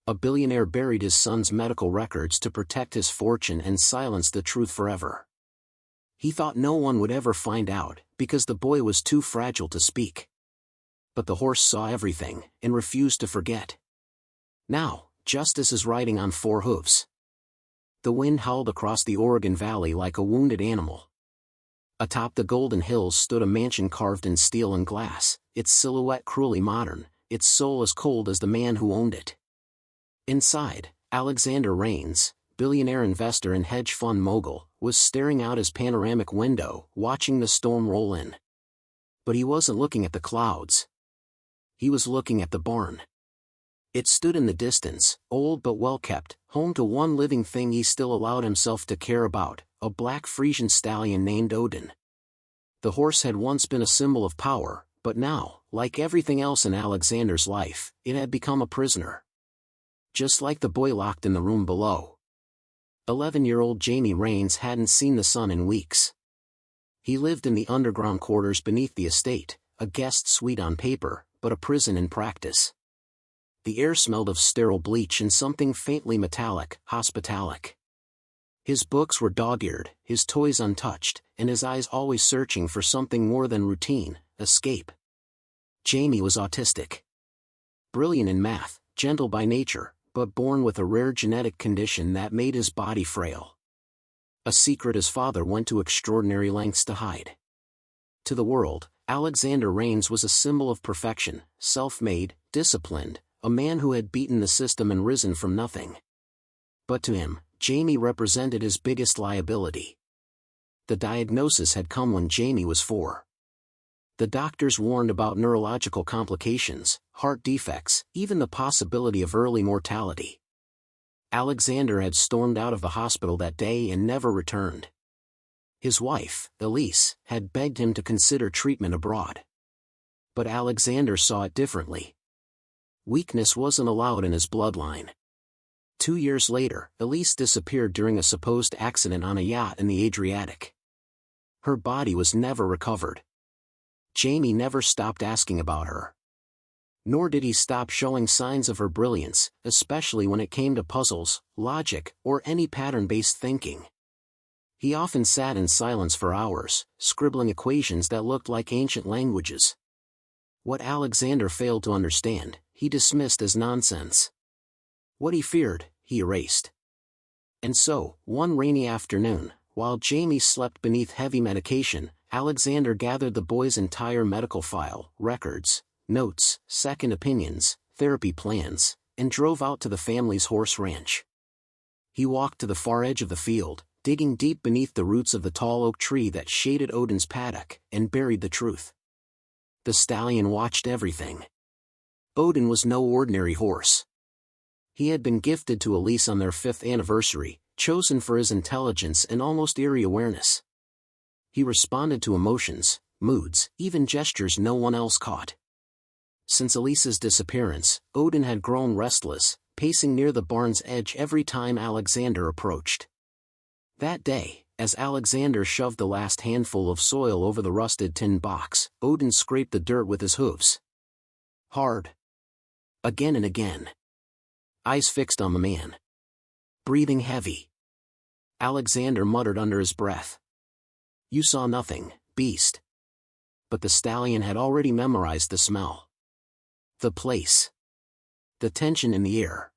A billionaire buried his son's medical records to protect his fortune and silence the truth forever. He thought no one would ever find out, because the boy was too fragile to speak. But the horse saw everything, and refused to forget. Now, justice is riding on four hooves. The wind howled across the Oregon Valley like a wounded animal. Atop the Golden Hills stood a mansion carved in steel and glass, its silhouette cruelly modern, its soul as cold as the man who owned it. Inside, Alexander Rains, billionaire investor and hedge fund mogul, was staring out his panoramic window, watching the storm roll in. But he wasn't looking at the clouds. He was looking at the barn. It stood in the distance, old but well-kept, home to one living thing he still allowed himself to care about, a black Frisian stallion named Odin. The horse had once been a symbol of power, but now, like everything else in Alexander's life, it had become a prisoner. Just like the boy locked in the room below. 11-year-old Jamie Rains hadn't seen the sun in weeks. He lived in the underground quarters beneath the estate, a guest suite on paper, but a prison in practice. The air smelled of sterile bleach and something faintly metallic, hospitalic. His books were dog-eared, his toys untouched, and his eyes always searching for something more than routine, escape. Jamie was autistic. Brilliant in math, gentle by nature, but born with a rare genetic condition that made his body frail. A secret his father went to extraordinary lengths to hide. To the world, Alexander Rains was a symbol of perfection, self-made, disciplined, a man who had beaten the system and risen from nothing. But to him, Jamie represented his biggest liability. The diagnosis had come when Jamie was 4. The doctors warned about neurological complications, heart defects, even the possibility of early mortality. Alexander had stormed out of the hospital that day and never returned. His wife, Elise, had begged him to consider treatment abroad. But Alexander saw it differently. Weakness wasn't allowed in his bloodline. 2 years later, Elise disappeared during a supposed accident on a yacht in the Adriatic. Her body was never recovered. Jamie never stopped asking about her. Nor did he stop showing signs of her brilliance, especially when it came to puzzles, logic, or any pattern-based thinking. He often sat in silence for hours, scribbling equations that looked like ancient languages. What Alexander failed to understand, he dismissed as nonsense. What he feared, he erased. And so, one rainy afternoon, while Jamie slept beneath heavy medication, Alexander gathered the boy's entire medical file, records, notes, second opinions, therapy plans, and drove out to the family's horse ranch. He walked to the far edge of the field, digging deep beneath the roots of the tall oak tree that shaded Odin's paddock, and buried the truth. The stallion watched everything. Odin was no ordinary horse. He had been gifted to Elise on their 5th anniversary, chosen for his intelligence and almost eerie awareness. He responded to emotions, moods, even gestures no one else caught. Since Elise's disappearance, Odin had grown restless, pacing near the barn's edge every time Alexander approached. That day, as Alexander shoved the last handful of soil over the rusted tin box, Odin scraped the dirt with his hooves. Hard. Again and again. Eyes fixed on the man. Breathing heavy. Alexander muttered under his breath. "You saw nothing, beast." But the stallion had already memorized the smell. The place. The tension in the air.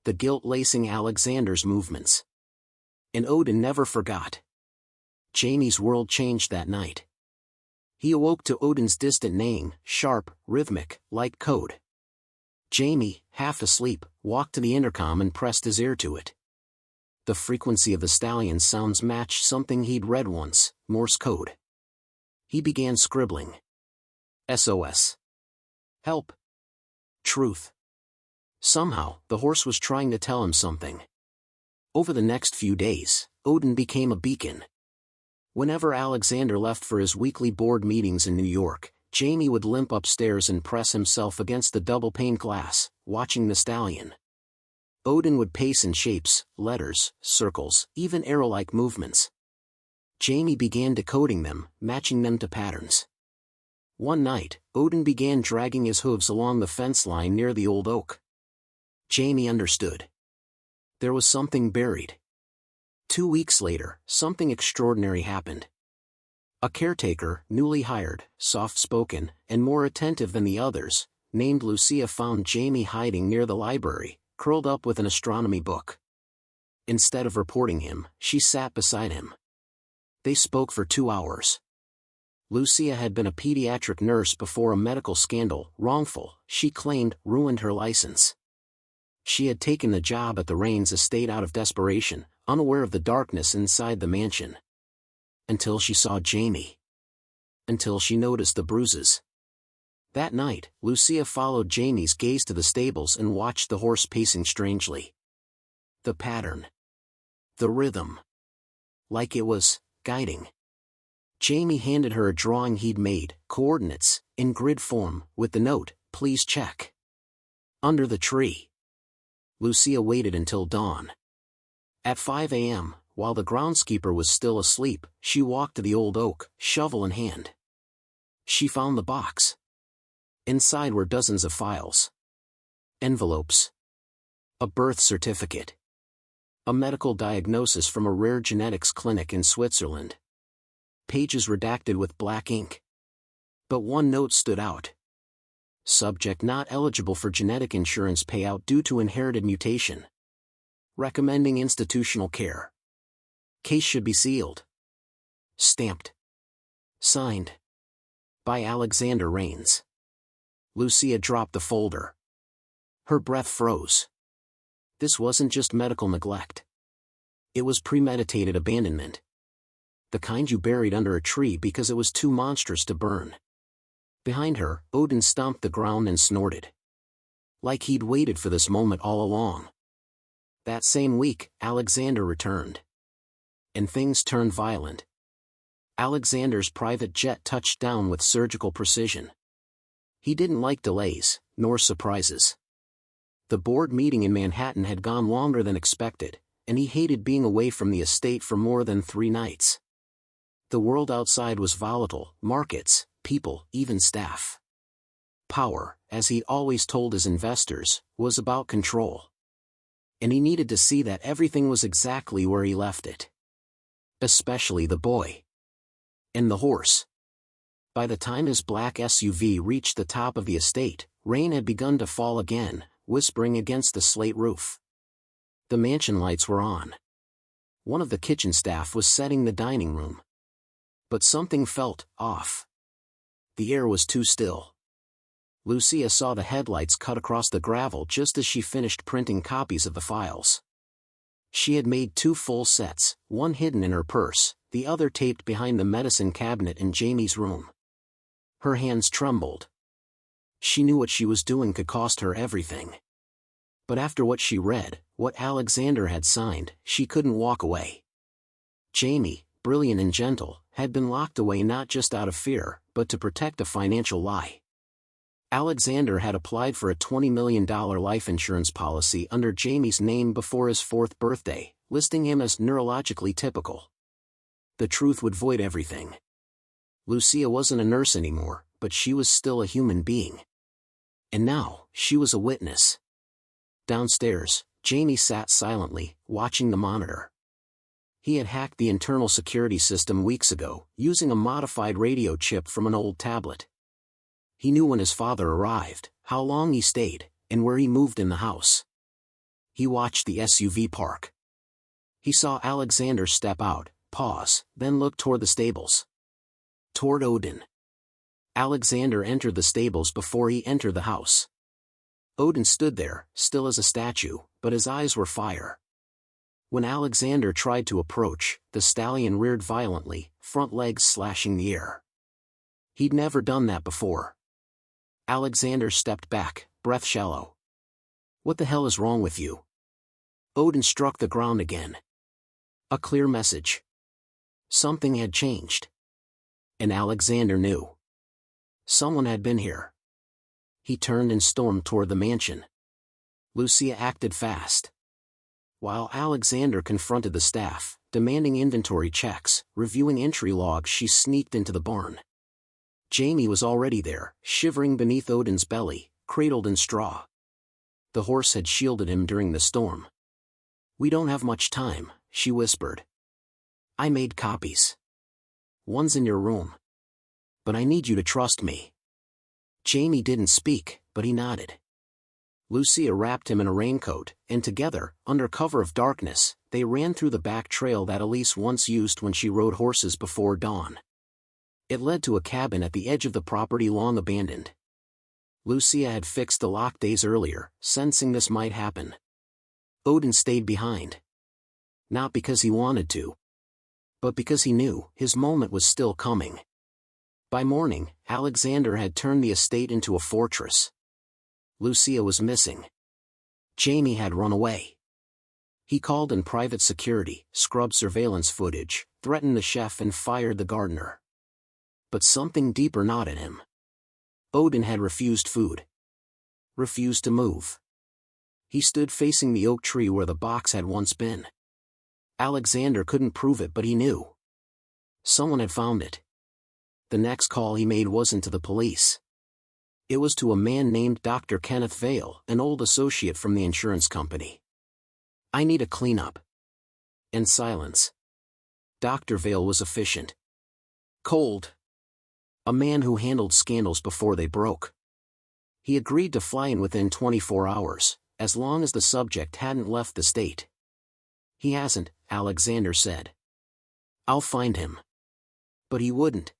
The guilt lacing Alexander's movements. And Odin never forgot. Jamie's world changed that night. He awoke to Odin's distant neighing, sharp, rhythmic, like code. Jamie, half asleep, walked to the intercom and pressed his ear to it. The frequency of the stallion's sounds matched something he'd read once, Morse code. He began scribbling. SOS. Help. Truth. Somehow, the horse was trying to tell him something. Over the next few days, Odin became a beacon. Whenever Alexander left for his weekly board meetings in New York, Jamie would limp upstairs and press himself against the double-pane glass, watching the stallion. Odin would pace in shapes, letters, circles, even arrow-like movements. Jamie began decoding them, matching them to patterns. One night, Odin began dragging his hooves along the fence line near the old oak. Jamie understood. There was something buried. 2 weeks later, something extraordinary happened. A caretaker, newly hired, soft-spoken, and more attentive than the others, named Lucia, found Jamie hiding near the library, curled up with an astronomy book. Instead of reporting him, she sat beside him. They spoke for 2 hours. Lucia had been a pediatric nurse before a medical scandal, wrongful, she claimed, ruined her license. She had taken the job at the Rains estate out of desperation, unaware of the darkness inside the mansion. Until she saw Jamie. Until she noticed the bruises. That night, Lucia followed Jamie's gaze to the stables and watched the horse pacing strangely. The pattern. The rhythm. Like it was guiding. Jamie handed her a drawing he'd made, coordinates, in grid form, with the note, "Please check." Under the tree. Lucia waited until dawn. At 5 a.m., while the groundskeeper was still asleep, she walked to the old oak, shovel in hand. She found the box. Inside were dozens of files. Envelopes. A birth certificate. A medical diagnosis from a rare genetics clinic in Switzerland. Pages redacted with black ink. But one note stood out. Subject not eligible for genetic insurance payout due to inherited mutation. Recommending institutional care. Case should be sealed. Stamped. Signed. By Alexander Rains. Lucia dropped the folder. Her breath froze. This wasn't just medical neglect. It was premeditated abandonment. The kind you buried under a tree because it was too monstrous to burn. Behind her, Odin stomped the ground and snorted. Like he'd waited for this moment all along. That same week, Alexander returned. And things turned violent. Alexander's private jet touched down with surgical precision. He didn't like delays, nor surprises. The board meeting in Manhattan had gone longer than expected, and he hated being away from the estate for more than 3 nights. The world outside was volatile, markets, people, even staff. Power, as he always told his investors, was about control. And he needed to see that everything was exactly where he left it. Especially the boy. And the horse. By the time his black SUV reached the top of the estate, rain had begun to fall again, whispering against the slate roof. The mansion lights were on. One of the kitchen staff was setting the dining room. But something felt off. The air was too still. Lucia saw the headlights cut across the gravel just as she finished printing copies of the files. She had made 2 full sets, one hidden in her purse, the other taped behind the medicine cabinet in Jamie's room. Her hands trembled. She knew what she was doing could cost her everything. But after what she read, what Alexander had signed, she couldn't walk away. Jamie, brilliant and gentle, had been locked away not just out of fear, but to protect a financial lie. Alexander had applied for a $20 million life insurance policy under Jamie's name before his 4th birthday, listing him as neurologically typical. The truth would void everything. Lucia wasn't a nurse anymore, but she was still a human being. And now, she was a witness. Downstairs, Jamie sat silently, watching the monitor. He had hacked the internal security system weeks ago, using a modified radio chip from an old tablet. He knew when his father arrived, how long he stayed, and where he moved in the house. He watched the SUV park. He saw Alexander step out, pause, then look toward the stables. Toward Odin. Alexander entered the stables before he entered the house. Odin stood there, still as a statue, but his eyes were fire. When Alexander tried to approach, the stallion reared violently, front legs slashing the air. He'd never done that before. Alexander stepped back, breath shallow. "What the hell is wrong with you?" Odin struck the ground again. A clear message. Something had changed. And Alexander knew. Someone had been here. He turned and stormed toward the mansion. Lucia acted fast. While Alexander confronted the staff, demanding inventory checks, reviewing entry logs, she sneaked into the barn. Jamie was already there, shivering beneath Odin's belly, cradled in straw. The horse had shielded him during the storm. "We don't have much time," she whispered. "I made copies. One's in your room. But I need you to trust me." Jamie didn't speak, but he nodded. Lucia wrapped him in a raincoat, and together, under cover of darkness, they ran through the back trail that Elise once used when she rode horses before dawn. It led to a cabin at the edge of the property long abandoned. Lucia had fixed the lock days earlier, sensing this might happen. Odin stayed behind. Not because he wanted to, but because he knew his moment was still coming. By morning, Alexander had turned the estate into a fortress. Lucia was missing. Jamie had run away. He called in private security, scrubbed surveillance footage, threatened the chef and fired the gardener. But something deeper gnawed at him. Odin had refused food. Refused to move. He stood facing the oak tree where the box had once been. Alexander couldn't prove it, but he knew. Someone had found it. The next call he made wasn't to the police. It was to a man named Dr. Kenneth Vale, an old associate from the insurance company. "I need a cleanup." And silence. Dr. Vale was efficient. Cold. A man who handled scandals before they broke. He agreed to fly in within 24 hours, as long as the subject hadn't left the state. "He hasn't," Alexander said. "I'll find him." But he wouldn't.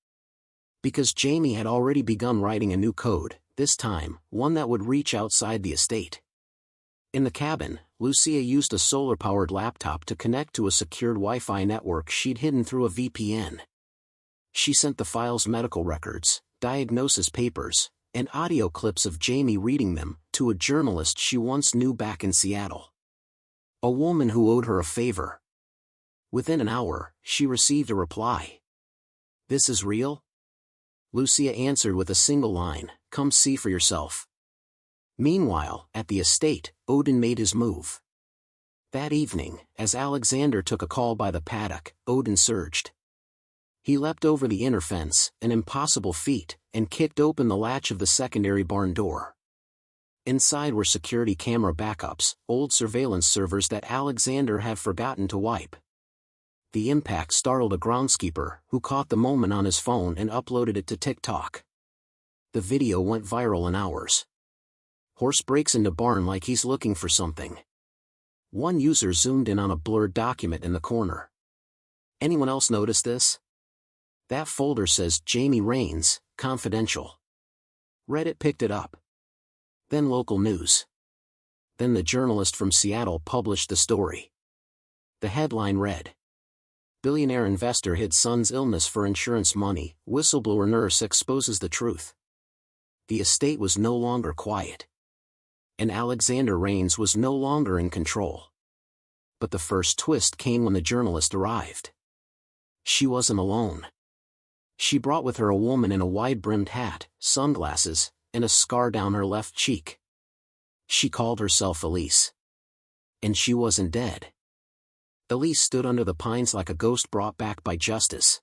Because Jamie had already begun writing a new code, this time, one that would reach outside the estate. In the cabin, Lucia used a solar-powered laptop to connect to a secured Wi-Fi network she'd hidden through a VPN. She sent the files, medical records, diagnosis papers, and audio clips of Jamie reading them, to a journalist she once knew back in Seattle. A woman who owed her a favor. Within an hour, she received a reply. "This is real?" Lucia answered with a single line, "Come see for yourself." Meanwhile, at the estate, Odin made his move. That evening, as Alexander took a call by the paddock, Odin surged. He leapt over the inner fence, an impossible feat, and kicked open the latch of the secondary barn door. Inside were security camera backups, old surveillance servers that Alexander had forgotten to wipe. The impact startled a groundskeeper, who caught the moment on his phone and uploaded it to TikTok. The video went viral in hours. "Horse breaks into barn like he's looking for something." One user zoomed in on a blurred document in the corner. "Anyone else notice this? That folder says Jamie Raines, confidential." Reddit picked it up. Then local news. Then the journalist from Seattle published the story. The headline read, "Billionaire investor hid son's illness for insurance money, whistleblower nurse exposes the truth." The estate was no longer quiet. And Alexander Raines was no longer in control. But the first twist came when the journalist arrived. She wasn't alone. She brought with her a woman in a wide-brimmed hat, sunglasses, and a scar down her left cheek. She called herself Elise. And she wasn't dead. Elise stood under the pines like a ghost brought back by justice.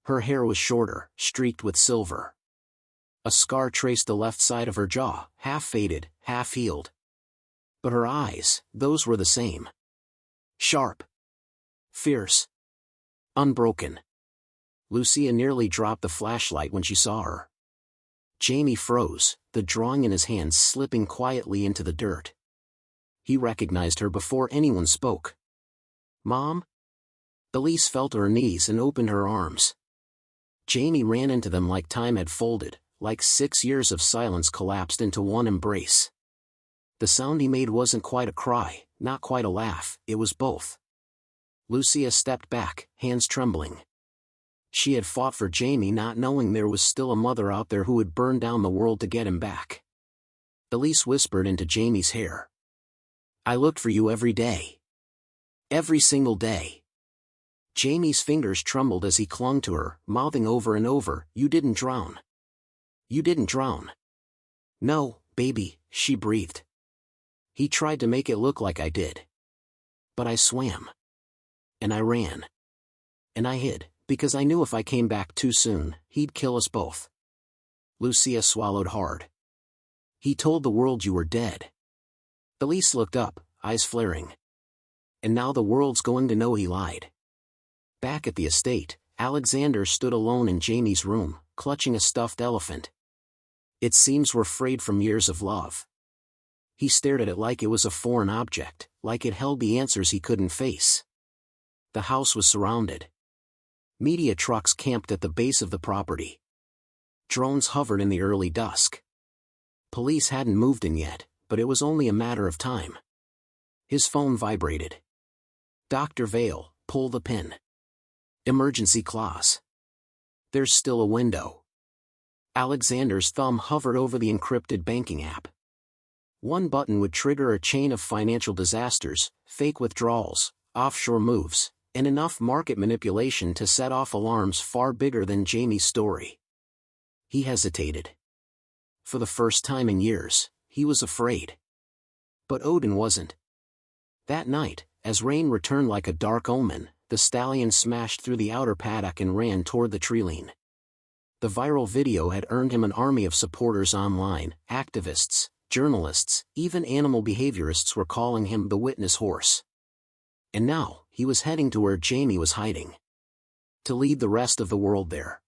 Her hair was shorter, streaked with silver. A scar traced the left side of her jaw, half faded, half healed. But her eyes, those were the same. Sharp. Fierce. Unbroken. Lucia nearly dropped the flashlight when she saw her. Jamie froze, the drawing in his hands slipping quietly into the dirt. He recognized her before anyone spoke. "Mom?" Elise fell to her knees and opened her arms. Jamie ran into them like time had folded, like 6 years of silence collapsed into one embrace. The sound he made wasn't quite a cry, not quite a laugh, it was both. Lucia stepped back, hands trembling. She had fought for Jamie, not knowing there was still a mother out there who would burn down the world to get him back. Elise whispered into Jamie's hair. "I looked for you every day. Every single day." Jamie's fingers trembled as he clung to her, mouthing over and over, "You didn't drown. You didn't drown." "No, baby," she breathed. "He tried to make it look like I did. But I swam. And I ran. And I hid, because I knew if I came back too soon, he'd kill us both." Lucia swallowed hard. "He told the world you were dead." Elise looked up, eyes flaring. And now the world's going to know he lied. Back at the estate, Alexander stood alone in Jamie's room, clutching a stuffed elephant. Its seams were frayed from years of love. He stared at it like it was a foreign object, like it held the answers he couldn't face. The house was surrounded. Media trucks camped at the base of the property. Drones hovered in the early dusk. Police hadn't moved in yet, but it was only a matter of time. His phone vibrated. Dr. Vale, pull the pin. Emergency clause. There's still a window. Alexander's thumb hovered over the encrypted banking app. One button would trigger a chain of financial disasters, fake withdrawals, offshore moves, and enough market manipulation to set off alarms far bigger than Jamie's story. He hesitated. For the first time in years, he was afraid. But Odin wasn't. That night, as rain returned like a dark omen, the stallion smashed through the outer paddock and ran toward the treeline. The viral video had earned him an army of supporters online, activists, journalists, even animal behaviorists were calling him the witness horse. And now, he was heading to where Jamie was hiding. To lead the rest of the world there.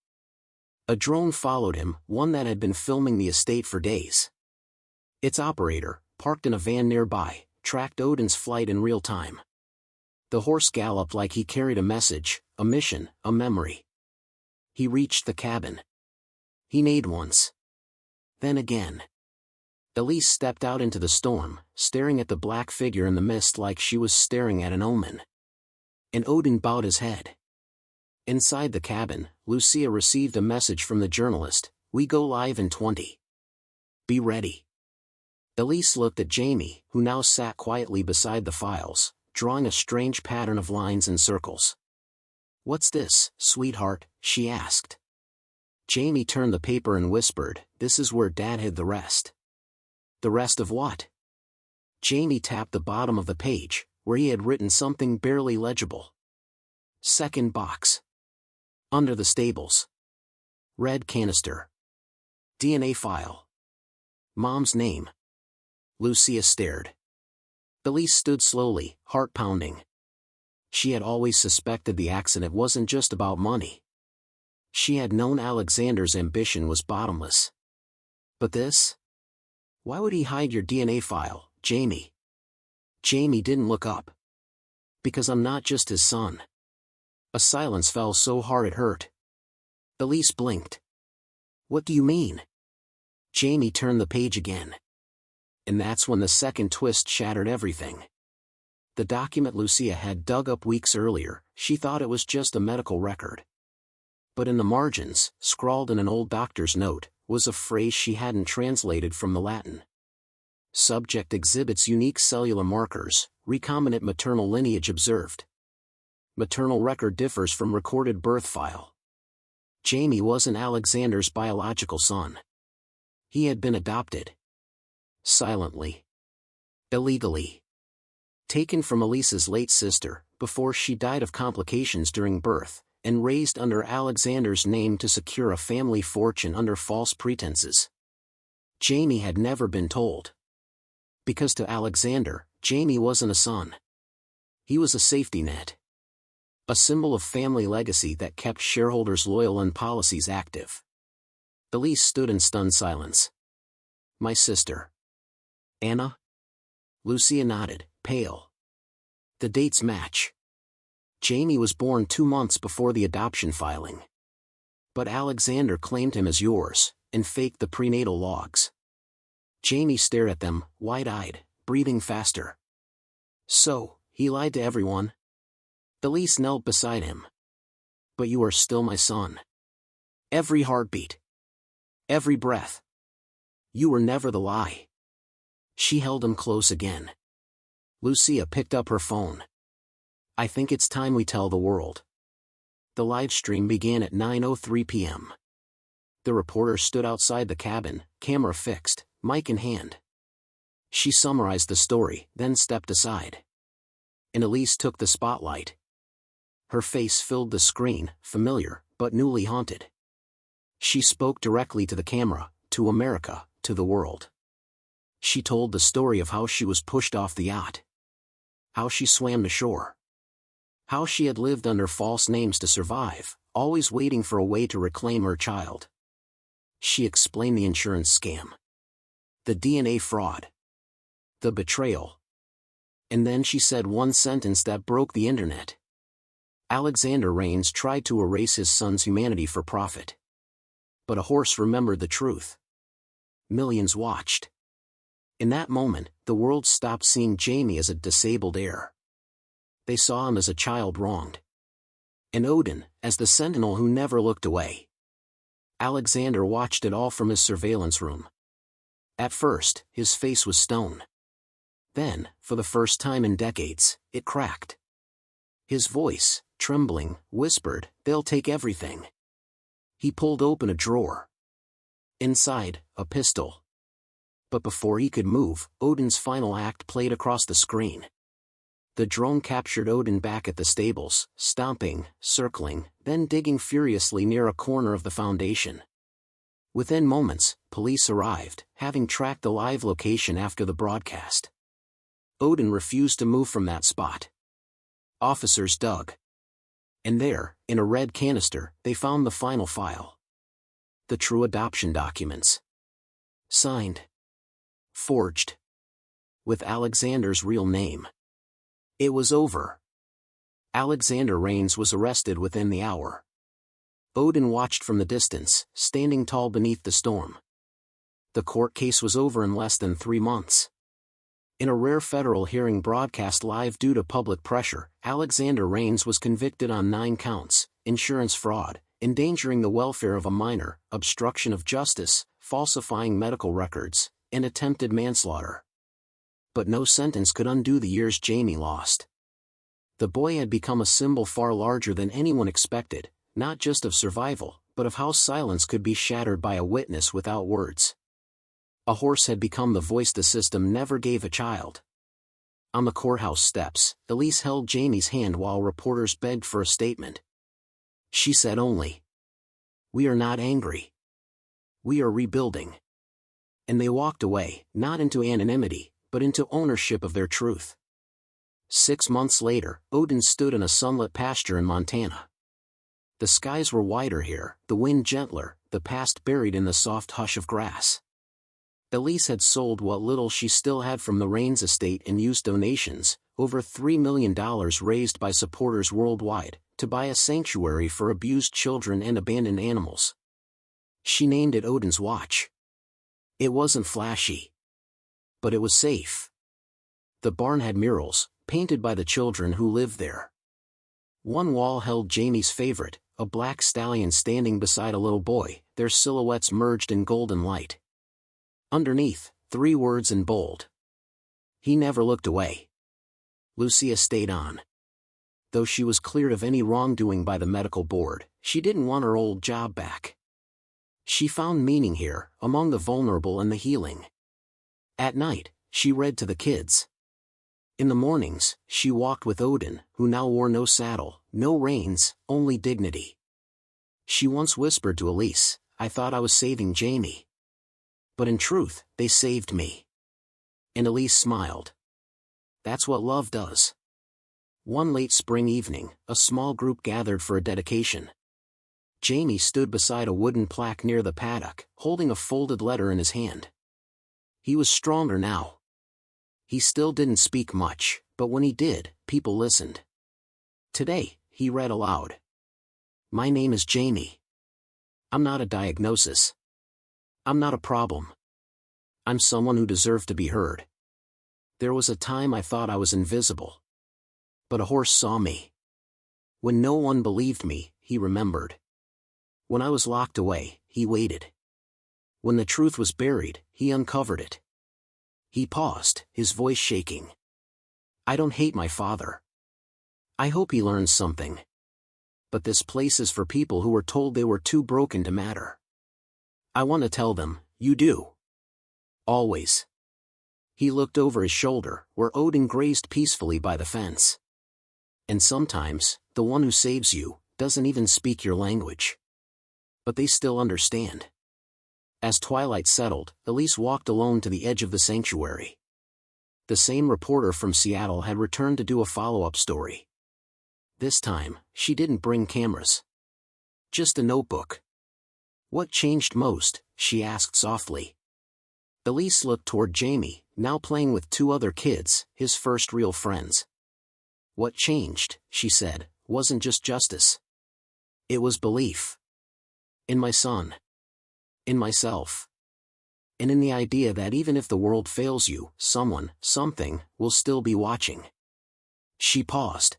A drone followed him, one that had been filming the estate for days. Its operator, parked in a van nearby, tracked Odin's flight in real time. The horse galloped like he carried a message, a mission, a memory. He reached the cabin. He neighed once. Then again. Elise stepped out into the storm, staring at the black figure in the mist like she was staring at an omen. And Odin bowed his head. Inside the cabin, Lucia received a message from the journalist, "We go live in 20. Be ready." Elise looked at Jamie, who now sat quietly beside the files, drawing a strange pattern of lines and circles. "What's this, sweetheart?" she asked. Jamie turned the paper and whispered, "This is where Dad hid the rest." "The rest of what?" Jamie tapped the bottom of the page, where he had written something barely legible. "Second box. Under the stables. Red canister. DNA file. Mom's name." Lucia stared. Elise stood slowly, heart pounding. She had always suspected the accident wasn't just about money. She had known Alexander's ambition was bottomless. But this? Why would he hide your DNA file, Jamie? Jamie didn't look up. "Because I'm not just his son." A silence fell so hard it hurt. Elise blinked. "What do you mean?" Jamie turned the page again. And that's when the second twist shattered everything. The document Lucia had dug up weeks earlier, she thought it was just a medical record. But in the margins, scrawled in an old doctor's note, was a phrase she hadn't translated from the Latin. Subject exhibits unique cellular markers, recombinant maternal lineage observed. Maternal record differs from recorded birth file. Jamie wasn't Alexander's biological son. He had been adopted. Silently. Illegally. Taken from Elise's late sister, before she died of complications during birth, and raised under Alexander's name to secure a family fortune under false pretenses. Jamie had never been told. Because to Alexander, Jamie wasn't a son. He was a safety net. A symbol of family legacy that kept shareholders loyal and policies active. Elise stood in stunned silence. "My sister. Anna?" Lucia nodded, pale. "The dates match. Jamie was born 2 months before the adoption filing. But Alexander claimed him as yours, and faked the prenatal logs." Jamie stared at them, wide-eyed, breathing faster. "So, he lied to everyone?" Elise knelt beside him. "But you are still my son. Every heartbeat. Every breath. You were never the lie." She held him close again. Lucia picked up her phone. "I think it's time we tell the world." The live stream began at 9:03 p.m. The reporter stood outside the cabin, camera fixed, mic in hand. She summarized the story, then stepped aside. And Elise took the spotlight. Her face filled the screen, familiar, but newly haunted. She spoke directly to the camera, to America, to the world. She told the story of how she was pushed off the yacht, how she swam to shore, how she had lived under false names to survive, always waiting for a way to reclaim her child. She explained the insurance scam, the DNA fraud, the betrayal. And then she said one sentence that broke the internet. Alexander Rains tried to erase his son's humanity for profit. But a horse remembered the truth. Millions watched. In that moment, the world stopped seeing Jamie as a disabled heir. They saw him as a child wronged. And Odin, as the sentinel who never looked away. Alexander watched it all from his surveillance room. At first, his face was stone. Then, for the first time in decades, it cracked. His voice, trembling, whispered, "They'll take everything." He pulled open a drawer. Inside, a pistol. But before he could move, Odin's final act played across the screen. The drone captured Odin back at the stables, stomping, circling, then digging furiously near a corner of the foundation. Within moments, police arrived, having tracked the live location after the broadcast. Odin refused to move from that spot. Officers dug. And there, in a red canister, they found the final file. The true adoption documents. Signed. Forged. With Alexander's real name. It was over. Alexander Rains was arrested within the hour. Odin watched from the distance, standing tall beneath the storm. The court case was over in less than 3 months. In a rare federal hearing broadcast live due to public pressure, Alexander Rains was convicted on 9 counts: insurance fraud, endangering the welfare of a minor, obstruction of justice, falsifying medical records, and attempted manslaughter. But no sentence could undo the years Jamie lost. The boy had become a symbol far larger than anyone expected, not just of survival, but of how silence could be shattered by a witness without words. A horse had become the voice the system never gave a child. On the courthouse steps, Elise held Jamie's hand while reporters begged for a statement. She said only, "We are not angry. We are rebuilding." And they walked away, not into anonymity, but into ownership of their truth. 6 months later, Odin stood in a sunlit pasture in Montana. The skies were wider here, the wind gentler, the past buried in the soft hush of grass. Elise had sold what little she still had from the Rains estate and used donations, over $3 million raised by supporters worldwide, to buy a sanctuary for abused children and abandoned animals. She named it Odin's Watch. It wasn't flashy. But it was safe. The barn had murals, painted by the children who lived there. One wall held Jamie's favorite, a black stallion standing beside a little boy, their silhouettes merged in golden light. Underneath, 3 words in bold. He never looked away. Lucia stayed on. Though she was cleared of any wrongdoing by the medical board, she didn't want her old job back. She found meaning here, among the vulnerable and the healing. At night, she read to the kids. In the mornings, she walked with Odin, who now wore no saddle, no reins, only dignity. She once whispered to Elise, "I thought I was saving Jamie. But in truth, they saved me." And Elise smiled. That's what love does. One late spring evening, a small group gathered for a dedication. Jamie stood beside a wooden plaque near the paddock, holding a folded letter in his hand. He was stronger now. He still didn't speak much, but when he did, people listened. Today, he read aloud. "My name is Jamie. I'm not a diagnosis. I'm not a problem. I'm someone who deserved to be heard. There was a time I thought I was invisible. But a horse saw me. When no one believed me, he remembered. When I was locked away, he waited. When the truth was buried, he uncovered it." He paused, his voice shaking. "I don't hate my father. I hope he learns something. But this place is for people who were told they were too broken to matter. I want to tell them, you do. Always." He looked over his shoulder, where Odin grazed peacefully by the fence. "And sometimes, the one who saves you, doesn't even speak your language. But they still understand. As twilight settled, Elise walked alone to the edge of the sanctuary. The same reporter from Seattle had returned to do a follow-up story. This time, she didn't bring cameras. Just a notebook. "What changed most?" she asked softly. Elise looked toward Jamie, now playing with 2 other kids, his first real friends. "What changed," she said, "wasn't just justice. It was belief. In my son. In myself. And in the idea that even if the world fails you, someone, something, will still be watching." She paused.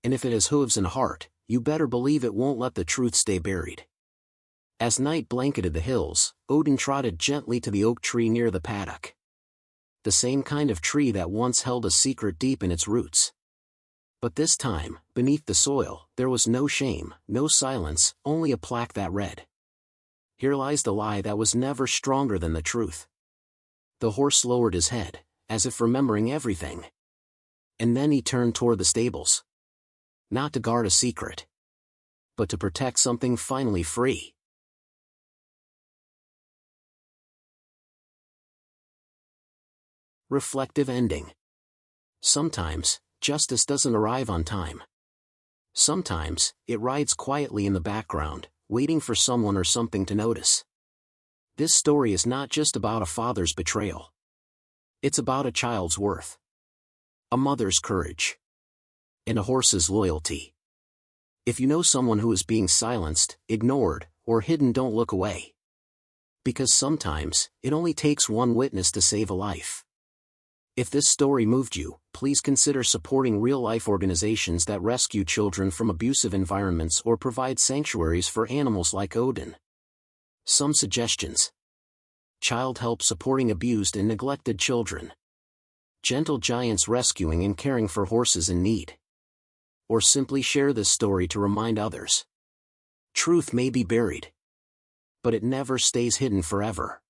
"And if it has hooves and heart, you better believe it won't let the truth stay buried." As night blanketed the hills, Odin trotted gently to the oak tree near the paddock. The same kind of tree that once held a secret deep in its roots. But this time, beneath the soil, there was no shame, no silence, only a plaque that read, "Here lies the lie that was never stronger than the truth." The horse lowered his head, as if remembering everything. And then he turned toward the stables. Not to guard a secret, but to protect something finally free. Reflective ending. Sometimes, justice doesn't arrive on time. Sometimes, it rides quietly in the background, waiting for someone or something to notice. This story is not just about a father's betrayal. It's about a child's worth, a mother's courage, and a horse's loyalty. If you know someone who is being silenced, ignored, or hidden, don't look away. Because sometimes, it only takes one witness to save a life. If this story moved you, please consider supporting real-life organizations that rescue children from abusive environments or provide sanctuaries for animals like Odin. Some suggestions: Child Help supporting abused and neglected children. Gentle Giants rescuing and caring for horses in need. Or simply share this story to remind others. Truth may be buried, but it never stays hidden forever.